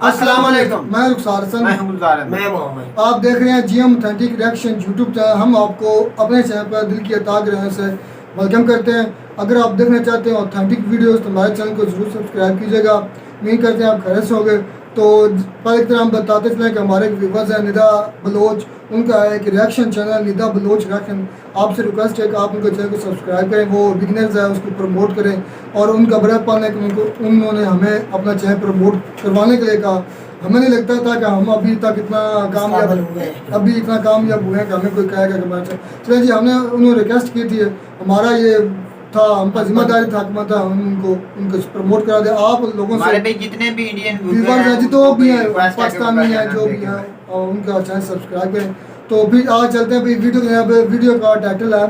अस्सलाम वालेकुम। मैं रुखसार हसन, मैं मोहम्मद। आप देख रहे हैं GM authentic reaction YouTube channel. हम आपको अपने चैनल पर दिल की अता गहराइयों से वेलकम करते हैं। अगर आप देखना चाहते हैं ऑथेंटिक वीडियोस तो हमारे चैनल को ज़रूर सब्सक्राइब कीजिएगा। उम्मीद करते हैं आप खैरियत से होंगे। तो पहले तरह हम बताते चलें कि हमारे व्यूवर्स हैं निदा बलोच, उनका एक reaction channel Nida Baloch reaction. आपसे रिक्वेस्ट है कि आप उनके चैनल को सब्सक्राइब करें। वो बिगिनर्स है, उसको प्रमोट करें। और उनका बड़ा पालन है कि उन्होंने हमें अपना चैनल प्रमोट करवाने के लिए कहा। हमें नहीं लगता था कि हम अभी तक इतना कामयाब हुए हैं कि हमें कोई कहेगा कि हमारा चलिए जी। हमने उन्होंने रिक्वेस्ट की थी, हमारा ये था, हम पर जिम्मेदारी था उनको प्रमोट करा दे। आप लोगों से भी जितने भी इंडियन व्यूअर्स हैं, जो भी हैं पाकिस्तानी हैं, जो भी हैं, और उनका चैनल सब्सक्राइब करें। तो फिर आज चलते हैं वीडियो। वीडियो का टाइटल है,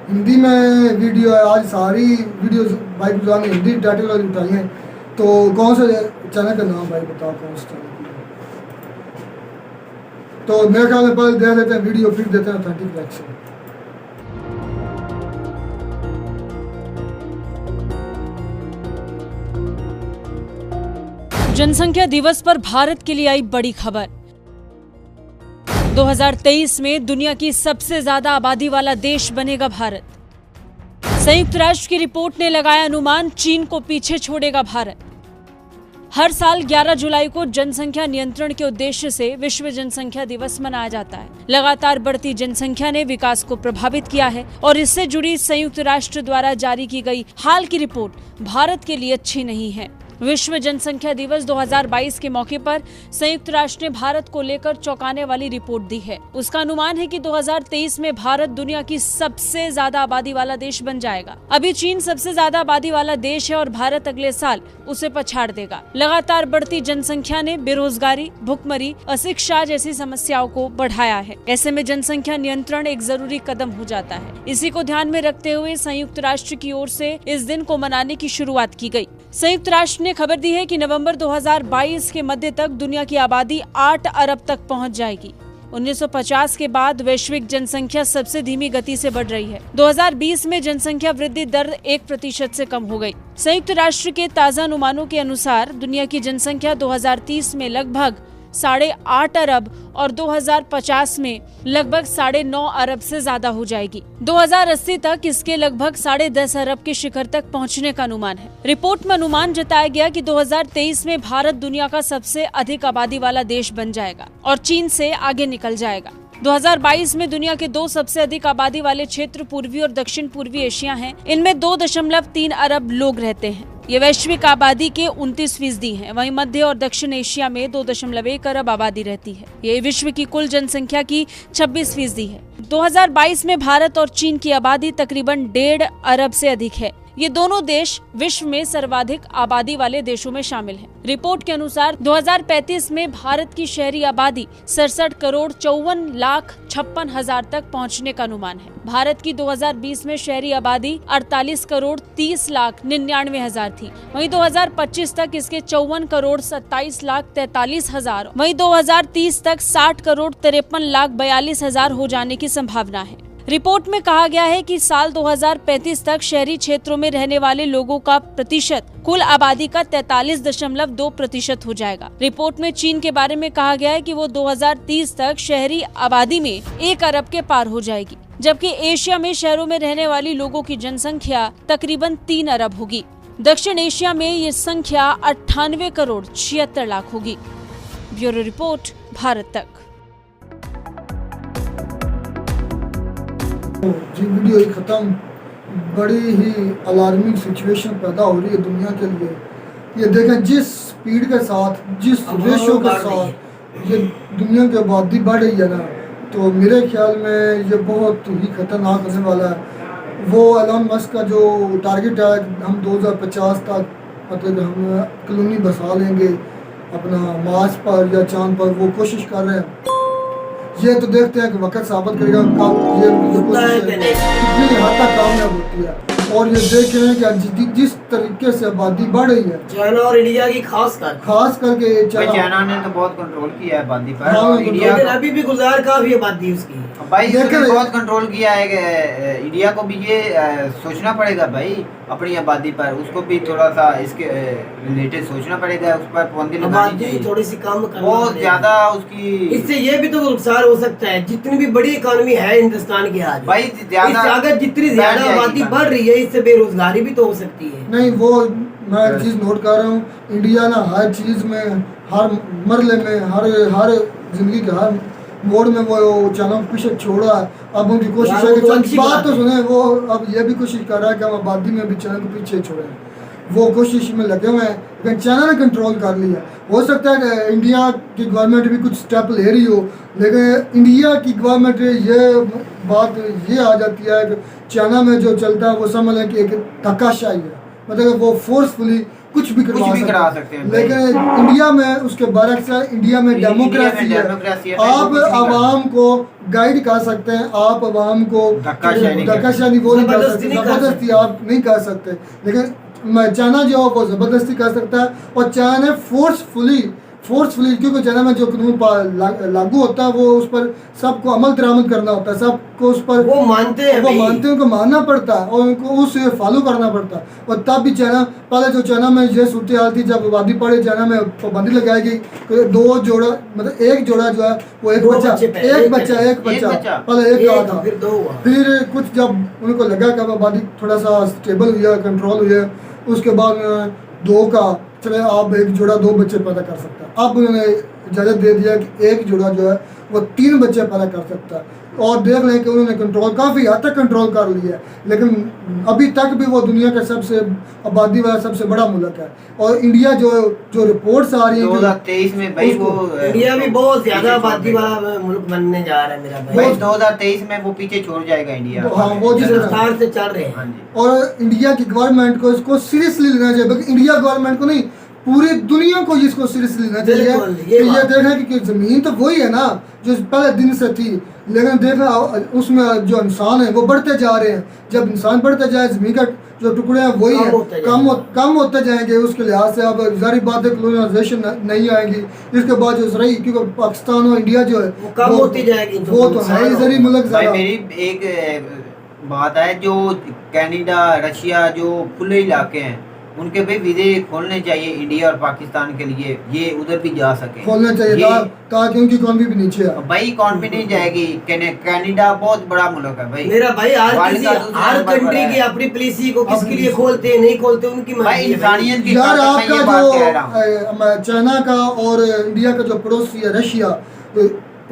हिंदी में वीडियो है। आज सारी वीडियोस भाई गुजार ने हिंदी टाइटल वाली उठाई हैं। तो कौन सा चैनल का नाम भाई बताओ, कौन सा चैनल? तो मेरे ख्याल में पहले देख लेते हैं वीडियो, फिर देते हैं ऑथेंटिक रिएक्शन। जनसंख्या दिवस पर भारत के लिए आई बड़ी खबर। 2023 में दुनिया की सबसे ज्यादा आबादी वाला देश बनेगा भारत। संयुक्त राष्ट्र की रिपोर्ट ने लगाया अनुमान, चीन को पीछे छोड़ेगा भारत। हर साल 11 जुलाई को जनसंख्या नियंत्रण के उद्देश्य से विश्व जनसंख्या दिवस मनाया जाता है। लगातार बढ़ती जनसंख्या ने विकास को प्रभावित किया है और इससे जुड़ी संयुक्त राष्ट्र द्वारा जारी की गई हाल की रिपोर्ट भारत के लिए अच्छी नहीं है। विश्व जनसंख्या दिवस 2022 के मौके पर संयुक्त राष्ट्र ने भारत को लेकर चौंकाने वाली रिपोर्ट दी है। उसका अनुमान है कि 2023 में भारत दुनिया की सबसे ज्यादा आबादी वाला देश बन जाएगा। अभी चीन सबसे ज्यादा आबादी वाला देश है और भारत अगले साल उसे पछाड़ देगा। लगातार बढ़ती जनसंख्या ने बेरोजगारी, भुखमरी, अशिक्षा जैसी समस्याओं को बढ़ाया है। ऐसे में जनसंख्या नियंत्रण एक जरूरी कदम हो जाता है। इसी को ध्यान में रखते हुए संयुक्त राष्ट्र की ओर से इस दिन को मनाने की शुरुआत की गई। संयुक्त राष्ट्र ने खबर दी है कि नवंबर 2022 के मध्य तक दुनिया की आबादी 8 अरब तक पहुंच जाएगी। 1950 के बाद वैश्विक जनसंख्या सबसे धीमी गति से बढ़ रही है। 2020 में जनसंख्या वृद्धि दर 1% से कम हो गई। संयुक्त राष्ट्र के ताजा अनुमानों के अनुसार दुनिया की जनसंख्या 2030 में लगभग 8.5 अरब और 2050 में लगभग 9.5 अरब से ज्यादा हो जाएगी। 2080 तक इसके लगभग 10.5 अरब के शिखर तक पहुंचने का अनुमान है। रिपोर्ट में अनुमान जताया गया कि 2023 में भारत दुनिया का सबसे अधिक आबादी वाला देश बन जाएगा और चीन से आगे निकल जाएगा। 2022 में दुनिया के 2 सबसे अधिक आबादी वाले क्षेत्र पूर्वी और दक्षिण पूर्वी एशिया हैं। इनमें 2.3 अरब लोग रहते हैं। ये वैश्विक आबादी के 29% हैं। वहीं मध्य और दक्षिण एशिया में 2.1 अरब आबादी रहती है। ये विश्व की कुल जनसंख्या की 26% है। 2022 में भारत और चीन की आबादी तकरीबन 1.5 अरब से अधिक है। ये दोनों देश विश्व में सर्वाधिक आबादी वाले देशों में शामिल हैं। रिपोर्ट के अनुसार 2035 में भारत की शहरी आबादी 67,54,56,000 तक पहुंचने का अनुमान है। भारत की 2020 में शहरी आबादी 48,30,99,000 थी। वहीं 2025 तक इसके 54,27,43,000, वहीं 2030 तक 60,53,42,000 हो जाने की संभावना है। रिपोर्ट में कहा गया है कि साल 2035 तक शहरी क्षेत्रों में रहने वाले लोगों का प्रतिशत कुल आबादी का 43.2% हो जाएगा। रिपोर्ट में चीन के बारे में कहा गया है कि वो 2030 तक शहरी आबादी में 1 अरब के पार हो जाएगी, जबकि एशिया में शहरों में रहने वाली लोगों की जनसंख्या तकरीबन 3 अरब होगी। दक्षिण एशिया में ये संख्या 98,76,00,000 होगी। ब्यूरो रिपोर्ट, भारत तक। जी वीडियो ही ख़त्म। बड़ी ही अलार्मिंग सिचुएशन पैदा हो रही है दुनिया के लिए। ये देखें जिस स्पीड के साथ, जिस रेशो के साथ ये दुनिया की आबादी बढ़ रही है ना, तो मेरे ख्याल में ये बहुत ही खतरनाक होने वाला है। वो एलन मस्क का जो टारगेट है, हम 2050 तक मतलब हम कॉलोनी बसा लेंगे अपना मार्स पर या चांद पर, वो कोशिश कर रहे हैं। ये तो देखते हैं कि वक्त साबित करेगा ये कोशिश कितनी हद तक कामयाब होती है। और ये देख रहे हैं कि जिस तरीके से आबादी बढ़ रही है, चाइना और इंडिया की खास करके भाई चाइना ने तो बहुत कंट्रोल किया है आबादी पर, हाँ, और इंडिया लेकिन अभी भी गुजार काफी आबादी उसकी। भाई इसने लेकिन- बहुत कंट्रोल किया है कि इंडिया को भी ये सोचना पड़ेगा भाई अपनी आबादी पर, उसको भी थोड़ा सा इसके रिलेटेड सोचना पड़ेगा, उस पर पाबंदी लगानी आबादी चाहिए थोड़ी सी कम करना बहुत पड़ेगा। ज्यादा उसकी। इससे ये भी तो नुकसान हो सकता है, जितनी भी बड़ी इकोनॉमी है हिंदुस्तान की आज भाई ज्यादा इससे अगर जितनी बढ़ ज्यादा जाएगी आबादी इकोनॉमी। बढ़ रही है, इससे बेरोजगारी भी तो हो सकती है। नहीं, वो मैं एक चीज़ नोट कर रहा हूँ, इंडिया ना हर चीज़ में, हर मरले में, हर जिंदगी के हर मोड़ में वो चाइना को पीछे छोड़ा है। अब उनकी कोशिश यार, है वो कि तो चंद अच्छी बात बात तो है। सुने, वो अब ये भी कोशिश कर रहा है कि हम आबादी में भी चाइना को पीछे छोड़ें, वो कोशिश में लगे हुए हैं, लेकिन चाइना ने कंट्रोल कर लिया। हो सकता है कि इंडिया की गवर्नमेंट भी कुछ स्टेप ले रही हो, लेकिन इंडिया की गवर्नमेंट ये बात ये आ जाती है कि चाइना में जो चलता है वो समझ लें कि एक धक्काशाही है, मतलब वो फोर्सफुली कुछ भी कुछ भी करा सकते हैं भाई। लेकिन इंडिया में उसके बरक्स है, इंडिया में इंडिया में डेमोक्रेसी डेमोक्रेसी है, है, आप कुछ नहीं कर आवाम को गाइड कर सकते हैं, आप आवाम को धक्काशाही नहीं कर धक्काशाही वो नहीं कर जबरदस्ती सकते, नहीं कर जबरदस्ती सकते। आप नहीं कर सकते, लेकिन चाइना जो है वो ज़बरदस्ती कर सकता है। और चाइना ने फोर्सफुली क्योंकि चाइना में जो कानून लागू होता है वो उस पर सबको अमल दरामद करना होता है, सबको उस पर वो मानते हैं वो भाई। मानते हैं, उनको मानना पड़ता है और उनको उसे फॉलो करना पड़ता है। और तब भी चाइना, पहले जो चाइना में ये सूरत हाल थी, जब आबादी बढ़ी चाइना में पाबंदी लगाई गई कि 2 जोड़ा, मतलब एक जोड़ा जो है वो एक दो बच्चा बच्चे पहले, एक एक बच्चा बच्चा। पहले एक कहा था, फिर 2 हुआ। फिर कुछ जब उनको लगा कि अब आबादी थोड़ा सा स्टेबल हुई है, कंट्रोल हुई है, उसके बाद उन्होंने 2 का चले आप एक जोड़ा 2 बच्चे पैदा कर सकता है। अब उन्होंने इजाज़त दे दिया कि एक जोड़ा जो है वो 3 बच्चे पैदा कर सकता है। और देख लें कि उन्होंने कंट्रोल काफ़ी हद तक कंट्रोल कर लिया है, लेकिन अभी तक भी वो दुनिया का सबसे आबादी वाला सबसे बड़ा मुल्क है। और इंडिया जो रिपोर्ट्स आ रही हैं 2023 में भाई वो इंडिया भी बहुत ज्यादा पीछे छोड़ आबादी देगा। वाला मुल्क बनने जा रहा है मेरा भाई भाई। 2023 में वो पीछे छोड़ जाएगा इंडिया। हाँ, वो जिस जिस रफ्तार से चल रहे हाँ हैं। जी। और इंडिया की गवर्नमेंट को इसको सीरियसली लेना चाहिए, बल्कि इंडिया गवर्नमेंट को नहीं, पूरी दुनिया को इसको सीरियसली लेना चाहिए। बिल्कुल, ये कि ये बात। देखना कि ज़मीन तो वही है ना जो पहले दिन से थी, लेकिन देखना उसमें जो इंसान है वो बढ़ते जा रहे हैं। जब इंसान बढ़ते जाए, ज़मीन का जो टुकड़े हैं वही कम है, होते जाएंगे। कम होते जाएंगे। उसके लिहाज से अब जारी बात है कॉलोनाइजेशन नहीं आएगी। इसके बाद जो रही, क्योंकि पाकिस्तान और इंडिया जो है वो कम होती जाएगी, तो वो तो नुकसान है ही जरी होगा। मुल्क भाई ज़रा। मेरी एक बात है, जो कनाडा रशिया जो खुले इलाके हैं उनके भी वीजे खोलने चाहिए इंडिया और पाकिस्तान के लिए, ये उधर भी जा सके। खोलना चाहिए ये- ताकि उनकी इकॉनमी भी नीचे है। भाई कौन भी नहीं जाएगी। कनाडा बहुत बड़ा मुल्क है भाई। मेरा भाई वर्ल्ड का दूसरा हर नंबर पर कंट्री है। की अपनी पॉलिसी को किसके अपनी लिए खोलते हैं नहीं खोलते उनकी भाई मर्जी है भाई। इंसानियत की यार खातिर मैं ये आपका बात कह रहा हूँ। जो चाइना का और इंडिया का जो पड़ोसी है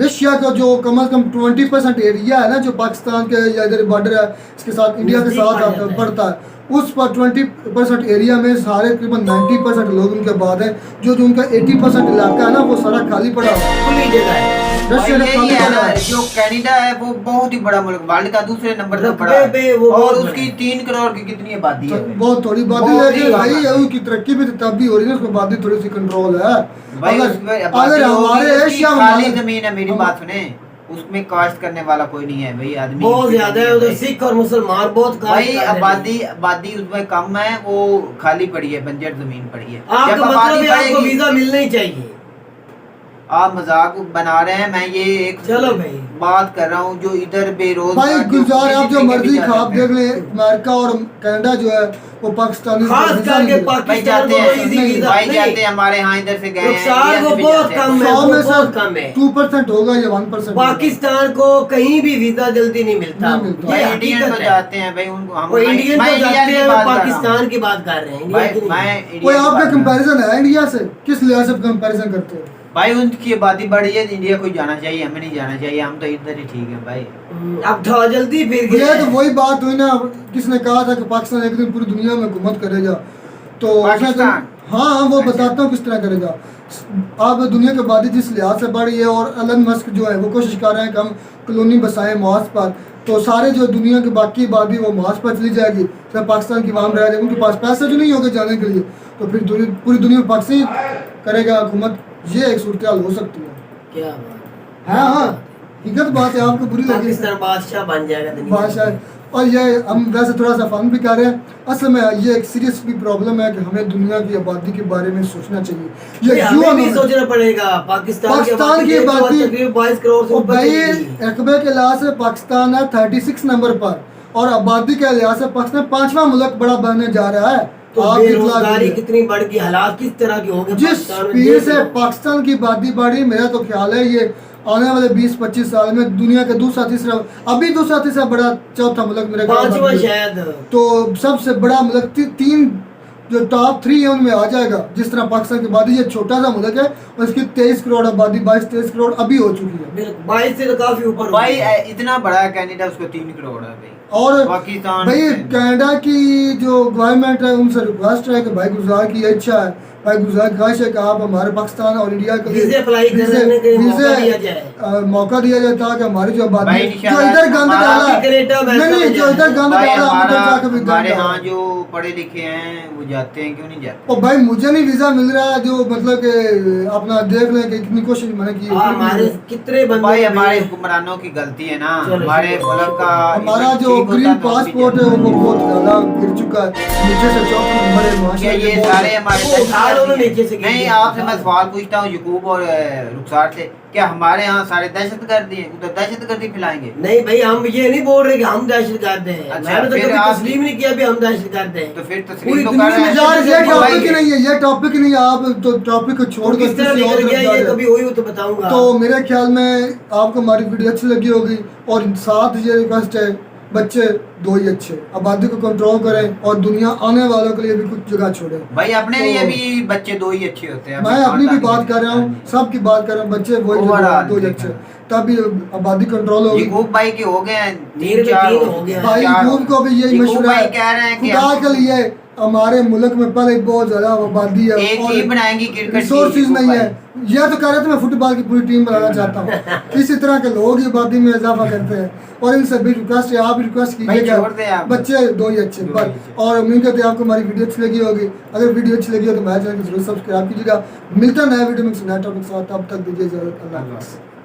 रशिया का जो कम से कम 20% एरिया है ना जो पाकिस्तान के या इधर बॉर्डर है इसके साथ इंडिया के नजदीक साथ पड़ जाता है। पड़ता है, उस पर 20% एरिया में सारे तकरीबन 90% लोग उनके बाद हैं। जो उनका 80% इलाका है ना वो सारा खाली पड़ा है। खुली जगह है। रशिया भाई का यही खाली है पड़ा ना, है। जो कनाडा है वो बहुत ही बड़ा मुल्क, वर्ल्ड का दूसरे नंबर पर रकबे पड़ा है पे वो और बहुत उसकी बड़ा 3 करोड़ की कितनी आबादी है भाई? बहुत थोड़ी बात बहुत है, लेकिन ही भाई बात है। उसकी तरक्की भी तब भी हो रही है, उसको आबादी थोड़ी सी कंट्रोल है। भाई अगर उसमें अगर आबादी हमारे होगी, उसकी एशिया में खाली हमारे- जमीन है, मेरी हम- बात सुने, उसमें काश्त करने वाला कोई नहीं है भाई, आदमी बहुत ज्यादा है उधर, भाई। सिख और मुसलमान बहुत भाई काफी ज्यादा है। आबादी उसमें कम है, वो खाली पड़ी है, बंजर जमीन पड़ी है। आपका जब मतलब आबादी है आपको बढ़ेगी, वीजा मिलना ही चाहिए। आप मजाक बना रहे हैं, मैं ये एक चलो भाई। बात कर रहा हूँ जो इधर बेरोजगार भाई जो गुलजार किसी आप जो तरीके मर्जी भी जा खाप सकते हैं। देख ले, अमेरिका और कनाडा जो है वो पाकिस्तानी खास वीजा करके नहीं देते। भाई पाकिस्तान जाते को हैं, तो इजी वीजा भाई नहीं। जाते हैं, हमारे यहाँ इधर से गए हैं, नुकसान इंडिया वो से भी बहुत जाते हैं। कम है, 100 वो में बहुत से कम है। 2% होगा या 1%। पाकिस्तान को कहीं भी वीजा जल्दी नहीं मिलता। नहीं मिलता। भाई ये इंडियन हकीकत तो है। जाते हैं भाई, उनको हम वो इंडियन मैं तो इंडिया जाते की हैं, बात कर रहा हूँ। पाकिस्तान की बात कर रहे हैं, इंडिया भाई की नहीं। मैं इंडिया कोई की आपका बात कर रहा हूँ। कंपैरिजन है इंडिया से? किस लिहाज से कंपैरिजन करते हो? भाई उनकी आबादी बढ़ी है, इंडिया को जाना चाहिए, हमें नहीं जाना चाहिए, हम तो इधर ही ठीक है भाई। अब थोड़ा जल्दी फिर ये गए। तो वही बात हुई ना, किसने कहा था कि पाकिस्तान एक दिन पूरी दुनिया में हुकूमत करेगा, तो उसने पाकिस्तान? हाँ वो अच्छा। बताता हूँ किस तरह करेगा। अब दुनिया की आबादी जिस लिहाज से बढ़ रही है और एलन मस्क जो है वो कोशिश कर रहे हैं कि हम कॉलोनी बसाएं मार्स पर, तो सारे जो दुनिया की बाकी आबादी वो मार्स पर चली जाएगी, सिर्फ पाकिस्तान की आवाम रह जाएगी, उनके पास पैसे जो नहीं होंगे जाने के लिए, तो फिर पूरी दुनिया में पाकिस्तान करेगा हुकूमत। ये एक सूरत हाल हो सकती है। क्या बात हाँ हाँ हकीकत बात है, आपको बुरी लगी पाकिस्तान बादशाह बन जाएगा दुनिया बादशाह। और ये हम वैसे थोड़ा सा फन भी कर रहे हैं, असल में ये एक सीरियस भी प्रॉब्लम है कि हमें दुनिया की आबादी के बारे में सोचना चाहिए। ये हमें भी सोचना पड़ेगा। पाकिस्तान की आबादी 22 करोड़ से ऊपर भाई चली गई। रकबे के लिहाज से पाकिस्तान है 36 नंबर पर, और आबादी के लिहाज से पाकिस्तान 5वां मुल्क बड़ा बनने जा रहा है। तो आप बेरोजगारी कितनी बढ़ गई, हालात किस तरह के होंगे जिस पाकिस्तान में, स्पीड देख से लो। पाकिस्तान की आबादी बढ़ी, मेरा तो ख्याल है ये आने वाले 20-25 साल में दुनिया का दूसरा तीसरा, अभी दूसरा तीसरा बड़ा चौथा मुल्क मेरे ख्याल में 5वां शायद। तो सबसे बड़ा मुल्क तीन जो टॉप 3 है उनमें आ जाएगा। जिस तरह पाकिस्तान की आबादी ये छोटा सा मुल्क है और इसकी 23 करोड़ आबादी 22-23 करोड़ अभी हो चुकी है। 22 से तो काफी ऊपर भाई इतना बड़ा कनाडा, उसको 3 करोड़ है भाई। और पाकिस्तान भाई में- कनाडा की जो गवर्नमेंट है उनसे रिक्वेस्ट है कि भाई गुलजार की इच्छा है, भाई गुलजार की ख्वाहिश है कि आप हमारे पाकिस्तान और इंडिया के लिए वीज़े अप्लाई करने के मौका दिया जाए। मौका दिया जाए ताकि हमारी जो आबादी भाई है, जो इंशाल्लाह इधर गंद हमारा डाला है, भी कनेडा में नहीं ऐसा जो हो इधर जाए। गंद भाई डाला है, उधर जाके भी गंद हमारे डाला यहाँ है। जो पढ़े लिखे हैं वो जाते हैं, क्यों नहीं जाते? और भाई मुझे नहीं वीजा मिल रहा है, जो मतलब कि अपना देख लें कि कितनी कोशिश मैंने की है। हमारे कितने बंदे भाई हैं हमारे भाई। हुक्मरानों की गलती है ना, चलो, हमारे चलो, मुल्क का हमारा इमेज जो ठीक होता ग्रीन तो हम भी पासपोर्ट है जाते। वो बहुत ज्यादा गिर चुका है, नीचे से 4 नंबर है क्या माशाल्लाह ये बहुत- सारे हमारे वो उठा लो ना नीचे से नहीं, गिर आपसे गया। मैं सवाल पूछता हूँ यकूब और रुखसार से, क्या हमारे यहाँ सारे दहशतगर्दी हैं? उधर दहशतगर्दी फैलाएंगे? नहीं भाई, हम ये नहीं बोल रहे कि हम दहशतगर्द हैं। अच्छा, मैंने तो फिर कभी आप- तस्लीम नहीं किया भी हम दहशतगर्द हैं। तो फिर पूरी तस्लीम तो दुनिया कर रहे में हैं। यार ये भाई- टॉपिक ही नहीं है, ये टॉपिक ही नहीं है, आप तो टॉपिक को छोड़ तो कर किस तरह किसी और निकल तरफ गया जा ये रहे हैं। कभी हुई हो तो बताऊंगा। तो मेरे ख्याल में आपको हमारी वीडियो अच्छी लगी होगी, और साथ ये रिक्वेस्ट है बच्चे दो ही अच्छे, आबादी को कंट्रोल करें और दुनिया आने वालों के लिए भी कुछ जगह छोड़ें। भाई अपने तो- लिए भी बच्चे 2 ही अच्छे होते हैं। मैं अपनी भी बात कर रहा हूँ, सबकी बात कर रहा हूँ, बच्चे वही Overall, दो ही अच्छे, तभी आबादी कंट्रोल होगी। यकूब भाई के हो गए हैं मेरे भी 3-4 तीन हो गए हैं। भाई यूब को भी यही यकूब मशवरा भाई है, कह रहे हैं कि खुदा हम- के लिए हमारे मुल्क में पहले बहुत ज्यादा आबादी है एक और टीम बनाएंगी क्रिकेट की, रिसोर्सेज यकूब नहीं भाई। है। यह तो कह रहे थे मैं फुटबॉल की पूरी टीम बनाना चाहता हूँ। किसी तरह के लोग आबादी में इजाफा करते हैं, और इनसे भी रिक्वेस्ट है, आप भी रिक्वेस्ट भाई छोड़ दें कीजिएगा आप। बच्चे दो ही अच्छे दो ही बस। अच्छे। और उम्मीद करते हैं आपको हमारी वीडियो अच्छी लगी होगी। अगर वीडियो अच्छी लगी हो तो हमारे चैनल को जरूर सब्सक्राइब कीजिएगा। मिलता है नया वीडियो में नए टॉपिक के साथ, तब तक दीजिए इजाजत। अल्लाह हाफ़िज़।